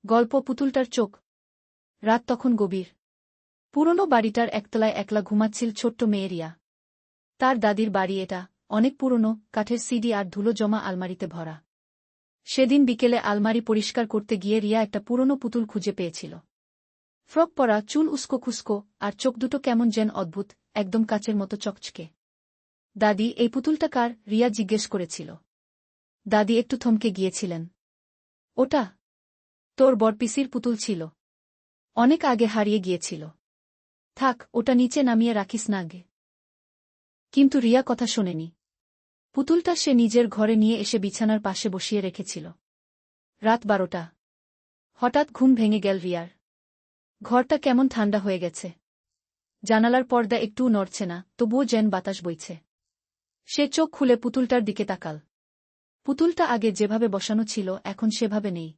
গল্প পুতুলটার চোখ। রাত তখন গভীর। পুরনো বাড়িটার একতলায় একলা ঘুমাচ্ছিল ছোট্ট মেয়ে রিয়া। তার দাদির বাড়ি এটা, অনেক পুরনো, কাঠের সিডি আর ধুলো জমা আলমারিতে ভরা। সেদিন বিকেলে আলমারি পরিষ্কার করতে গিয়ে রিয়া একটা পুরনো পুতুল খুঁজে পেয়েছিল। ফ্রক পরা, চুল উস্কো খুস্কো, আর চোখ দুটো কেমন যেন অদ্ভুত, একদম কাচের মতো চকচকে। দাদি, এই পুতুলটা কার? রিয়া জিজ্ঞেস করেছিল। দাদি একটু থমকে গিয়েছিলেন। ওটা তোর বড়পিসির পুতুল ছিল। অনেক আগে হারিয়ে গিয়েছিল। থাক, ওটা নিচে নামিয়ে রাখিস না আগে। কিন্তু রিয়া কথা শোনেনি। পুতুলটা সে নিজের ঘরে নিয়ে এসে বিছানার পাশে বসিয়ে রেখেছিল। রাত 12টা। হঠাৎ ঘুম ভেঙে গেল রিয়ার। ঘরটা কেমন ঠান্ডা হয়ে গেছে। জানালার পর্দা একটুও নড়ছে না, তবুও যেন বাতাস বইছে। সে চোখ খুলে পুতুলটার দিকে তাকাল। পুতুলটা আগে যেভাবে বসানো ছিল এখন সেভাবে নেই।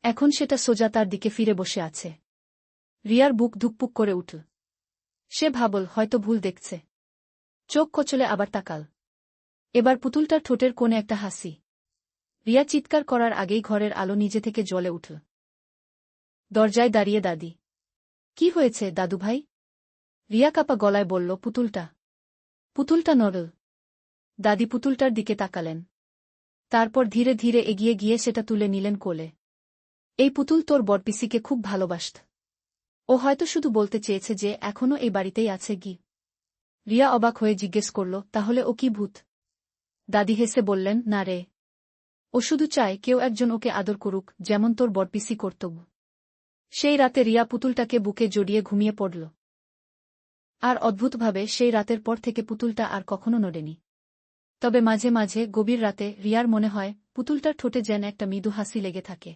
এখন সেটা সোজা তার দিকে ফিরে বসে আছে। রিয়ার বুক ধুকপুক করে উঠল। সে ভাবল হয়তো ভুল দেখছে। চোখ কচলে আবার তাকাল। এবার পুতুলটার ঠোঁটের কোণে একটা হাসি। রিয়া চিৎকার করার আগেই ঘরের আলো নিজে থেকে জ্বলে উঠল। দরজায় দাঁড়িয়ে দাদি। কি হয়েছে দাদুভাই? রিয়া কাপা গলায় বলল, পুতুলটা। পুতুলটা নড়ল। দাদি পুতুলটার দিকে তাকালেন। তারপর ধীরে ধীরে এগিয়ে গিয়ে সেটা তুলে নিলেন কোলে। এই পুতুল তোর বড়পিসিকে খুব ভালোবাসত। ও হয়তো শুধু বলতে চেয়েছে যে এখনো এই বাড়িতেই আছে কি। রিয়া অবাক হয়ে জিজ্ঞেস করল, তাহলে ও কি ভূত? দাদি হেসে বললেন, না রে। ও শুধু চায় কেউ একজন ওকে আদর করুক, যেমন তোর বড়পিসি কর্তব্য। সেই রাতে রিয়া পুতুলটাকে বুকে জড়িয়ে ঘুমিয়ে পড়ল। আর অদ্ভুতভাবে সেই রাতের পর থেকে পুতুলটা আর কখনো নড়েনি। তবে মাঝে মাঝে গভীর রাতে রিয়ার মনে হয় পুতুলটার ঠোঁটে যেন একটা মৃদু হাসি লেগে থাকে।